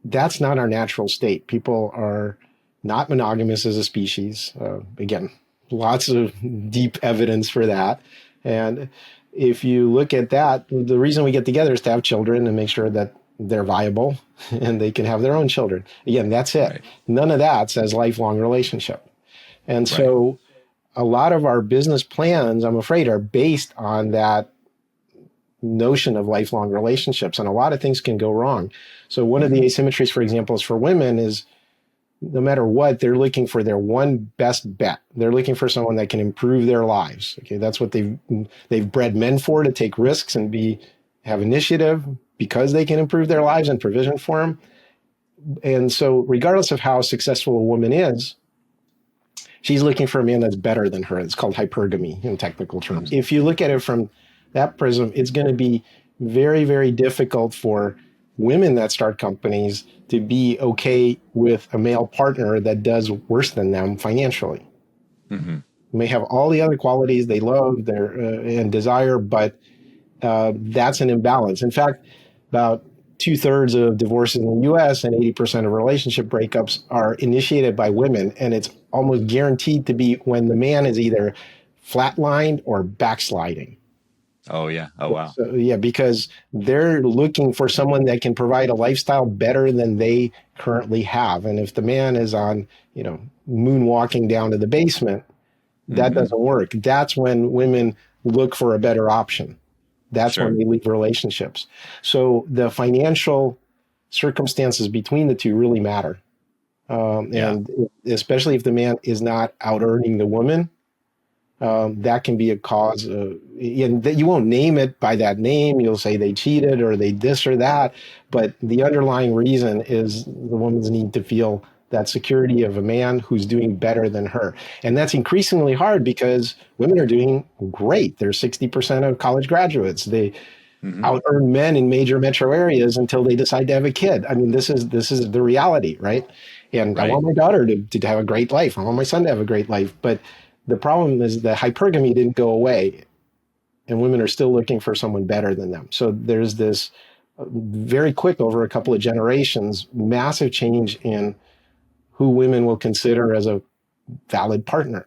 that's not our natural state. People are not monogamous as a species. Again, lots of deep evidence for that. And if you look at that, the reason we get together is to have children and make sure that they're viable and they can have their own children. Again, that's it. Right. None of that says lifelong relationship. And so a lot of our business plans, I'm afraid, are based on that notion of lifelong relationships, and a lot of things can go wrong. So one of the asymmetries, for example, is for women is no matter what, they're looking for their one best bet. They're looking for someone that can improve their lives. Okay, that's what they've bred men for, to take risks and have initiative because they can improve their lives and provision for them. And so regardless of how successful a woman is, she's looking for a man that's better than her. It's called hypergamy in technical terms. If you look at it from that prism, it's going to be very, very difficult for women that start companies to be okay with a male partner that does worse than them financially. Mm-hmm. May have all the other qualities they love and desire, but that's an imbalance. In fact, about 2/3 of divorces in the US and 80% of relationship breakups are initiated by women. And it's almost guaranteed to be when the man is either flatlined or backsliding. Oh, yeah. Oh, wow. So, yeah, because they're looking for someone that can provide a lifestyle better than they currently have. And if the man is on, moonwalking down to the basement, that doesn't work. That's when women look for a better option. That's when they leave relationships. So the financial circumstances between the two really matter. And especially if the man is not out earning the woman, that can be a cause. And you won't name it by that name. You'll say they cheated or they this or that. But the underlying reason is the woman's need to feel that security of a man who's doing better than her. And that's increasingly hard because women are doing great. They're 60% of college graduates. They out earn men in major metro areas until they decide to have a kid. I mean, this is the reality, right? And I want my daughter to have a great life. I want my son to have a great life. But the problem is that hypergamy didn't go away, and women are still looking for someone better than them. So there's this very quick, over a couple of generations, massive change in who women will consider as a valid partner.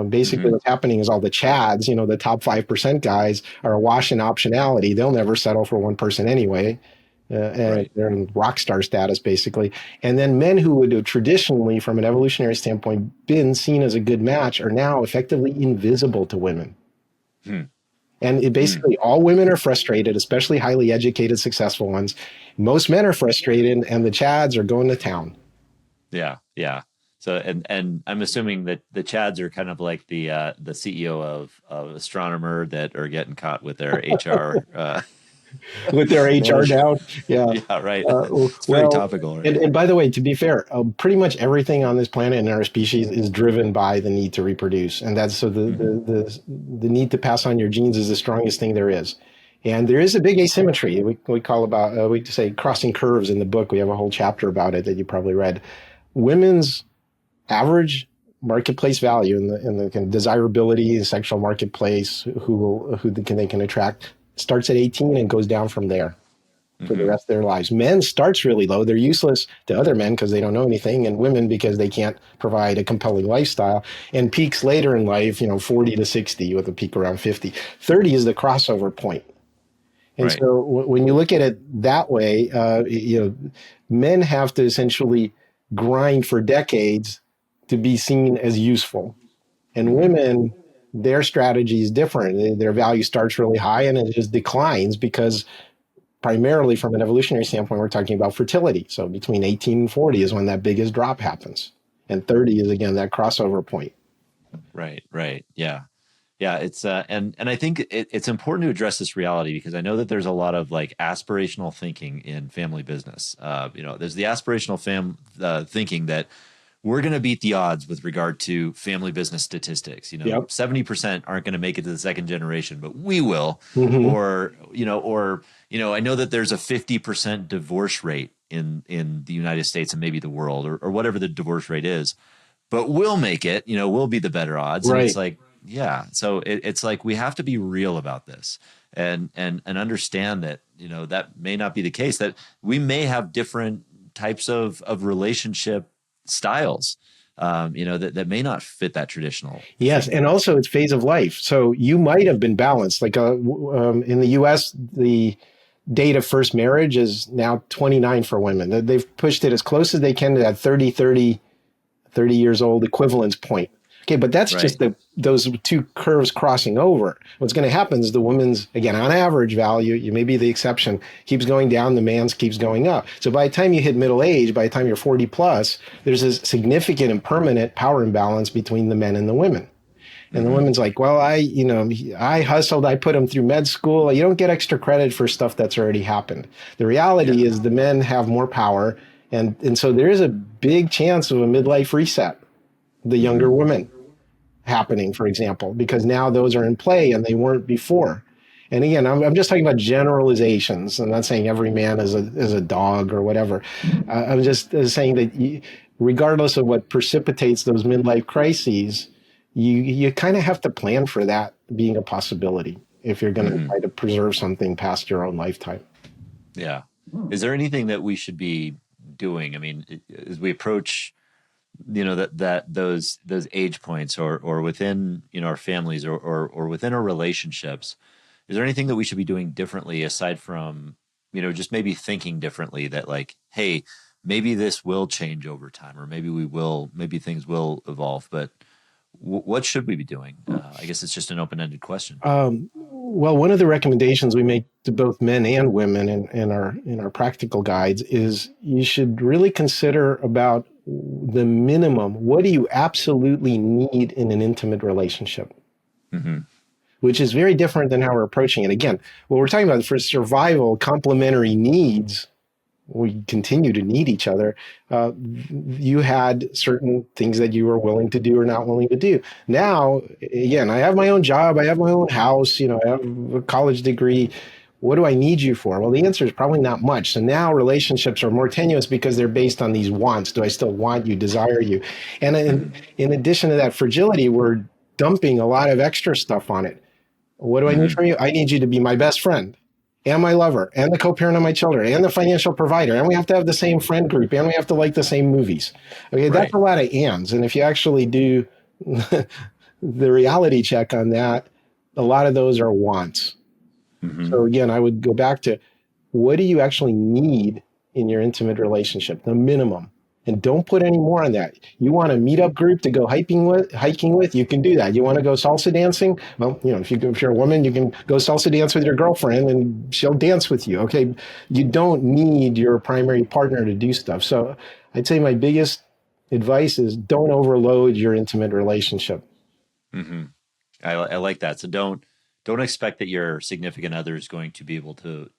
Basically, what's happening is all the Chads, the top 5% guys, are awash in optionality. They'll never settle for one person anyway. And they're in rock star status, basically. And then men who would have traditionally, from an evolutionary standpoint, been seen as a good match are now effectively invisible to women. And basically all women are frustrated, especially highly educated, successful ones. Most men are frustrated, and the Chads are going to town. Yeah, yeah. So, and I'm assuming that the Chads are kind of like the CEO of Astronomer that are getting caught with their HR. With their HR down. Yeah. Yeah, right. It's very topical. Right? And by the way, to be fair, pretty much everything on this planet and our species is driven by the need to reproduce. And that's so the need to pass on your genes is the strongest thing there is. And there is a big asymmetry. We call we say crossing curves in the book. We have a whole chapter about it that you probably read. Women's average marketplace value in the kind of desirability and sexual marketplace who they can attract starts at 18 and goes down from there for the rest of their lives. Men starts really low. They're useless to other men because they don't know anything, and women because they can't provide a compelling lifestyle, and peaks later in life, 40 to 60 with a peak around 50. 30 is the crossover point. And so when you look at it that way, men have to essentially grind for decades to be seen as useful. And women, their strategy is different. Their value starts really high and it just declines because primarily from an evolutionary standpoint, we're talking about fertility. So between 18 and 40 is when that biggest drop happens. And 30 is, again, that crossover point. Right. Yeah. Yeah, it's and I think it's important to address this reality because I know that there's a lot of like aspirational thinking in family business. There's the aspirational thinking that we're going to beat the odds with regard to family business statistics. Yep. 70% aren't going to make it to the second generation, but we will. Mm-hmm. I know that there's a 50% divorce rate in the United States and maybe the world, or whatever the divorce rate is, but we'll make it. We'll be the better odds. And Right. it's like, yeah. So it's like we have to be real about this and understand that that may not be the case. That we may have different types of relationship styles, that may not fit that traditional. Yes, and also it's phase of life. So you might have been balanced. Like in the U.S., the date of first marriage is now 29 for women. They've pushed it as close as they can to that 30 years old equivalence point. Okay, but that's Right. just those two curves crossing over. What's going to happen is the woman's, again, on average value, you may be the exception, keeps going down, the man's keeps going up. So by the time you hit middle age, by the time you're 40 plus, there's a significant and permanent power imbalance between the men and the women. And the woman's like, well, I hustled, I put him through med school. You don't get extra credit for stuff that's already happened. The reality is the men have more power. And so there is a big chance of a midlife reset, the younger women happening, for example, because now those are in play and they weren't before. And again, I'm just talking about generalizations. I'm not saying every man is a dog or whatever. I'm just saying that regardless of what precipitates those midlife crises, you kind of have to plan for that being a possibility if you're going to try to preserve something past your own lifetime. Yeah. Is there anything that we should be doing? I mean, as we approach, those age points or within, our families or within our relationships, is there anything that we should be doing differently aside from, just maybe thinking differently that like, hey, maybe this will change over time, or maybe things will evolve, but what should we be doing? I guess it's just an open-ended question. Well, one of the recommendations we make to both men and women in our practical guides is you should really consider about the minimum. What do you absolutely need in an intimate relationship? Mm-hmm. Which is very different than how we're approaching it. Again, what we're talking about for survival, complementary needs, we continue to need each other. You had certain things that you were willing to do or not willing to do. Now, again, I have my own job. I have my own house. I have a college degree. What do I need you for? Well, the answer is probably not much. So now relationships are more tenuous because they're based on these wants. Do I still want you, desire you? And in addition to that fragility, we're dumping a lot of extra stuff on it. What do I need from you? I need you to be my best friend and my lover and the co-parent of my children and the financial provider. And we have to have the same friend group and we have to like the same movies. Okay, that's a lot of ands. And if you actually do the reality check on that, a lot of those are wants. So again, I would go back to what do you actually need in your intimate relationship, the minimum. And don't put any more on that. You want a meetup group to go hiking with, you can do that. You want to go salsa dancing? Well, if you're a woman, you can go salsa dance with your girlfriend and she'll dance with you. Okay. You don't need your primary partner to do stuff. So I'd say my biggest advice is don't overload your intimate relationship. Mm-hmm. I like that. So don't expect that your significant other is going to be able to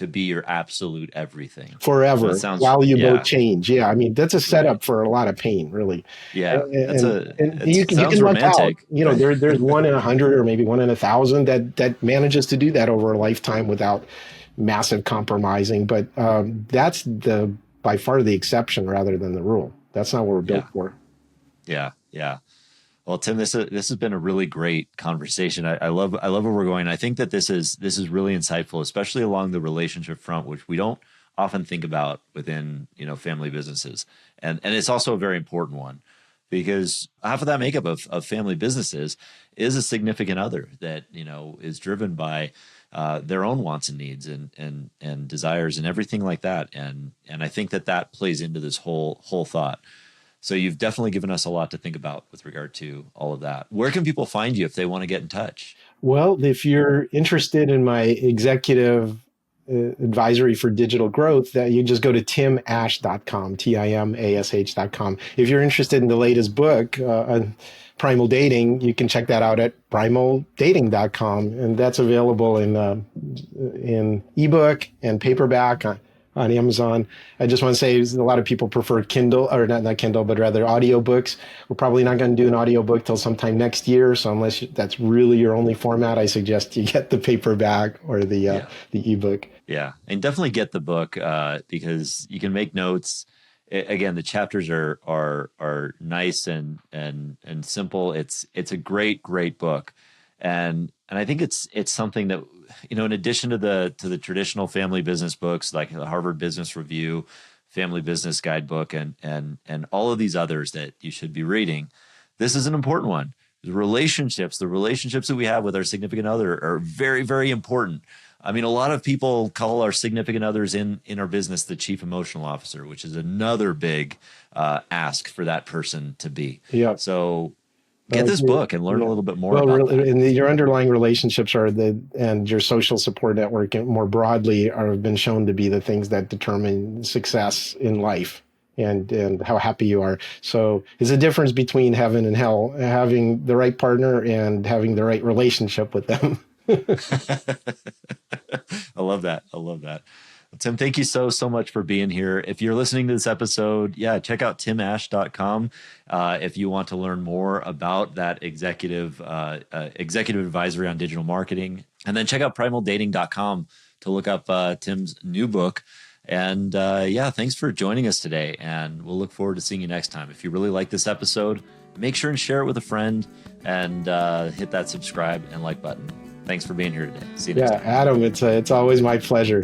be your absolute everything forever while you both change. Yeah, I mean that's a setup for a lot of pain, really. Yeah, you can luck out. There's 1 in 100 or maybe 1 in 1,000 that manages to do that over a lifetime without massive compromising. But that's by far the exception rather than the rule. That's not what we're built for. Yeah. Well, Tim, this has been a really great conversation. I love where we're going. I think that this is really insightful, especially along the relationship front, which we don't often think about within family businesses, and it's also a very important one because half of that makeup of family businesses is a significant other that is driven by their own wants and needs and desires and everything like that, and I think that plays into this whole thought. So you've definitely given us a lot to think about with regard to all of that. Where can people find you if they want to get in touch? Well, if you're interested in my executive advisory for digital growth, that you just go to timash.com, timash.com. If you're interested in the latest book on Primal Dating, you can check that out at primaldating.com. And that's available in ebook and paperback on Amazon. I just want to say a lot of people prefer Kindle, or not Kindle, but rather audiobooks. We're probably not going to do an audiobook till sometime next year. So unless that's really your only format, I suggest you get the paperback or the ebook. Yeah, and definitely get the book because you can make notes. Again, the chapters are nice and simple. It's a great book, and I think it's something that, you know, in addition to the traditional family business books like the Harvard Business Review, Family Business Guidebook, and all of these others that you should be reading, this is an important one. The relationships that we have with our significant other are very, very important. I mean, a lot of people call our significant others in our business the chief emotional officer, which is another big ask for that person to be. Yeah. So get this book and learn a little bit more well, about that. And your underlying relationships and your social support network more broadly have been shown to be the things that determine success in life and how happy you are. So it's a difference between heaven and hell, having the right partner and having the right relationship with them. I love that. Well, Tim, thank you so much for being here. If you're listening to this episode, check out timash.com if you want to learn more about that executive advisory on digital marketing. And then check out primaldating.com to look up Tim's new book. And thanks for joining us today. And we'll look forward to seeing you next time. If you really like this episode, make sure and share it with a friend and hit that subscribe and like button. Thanks for being here today. See you next time. Adam, it's always my pleasure.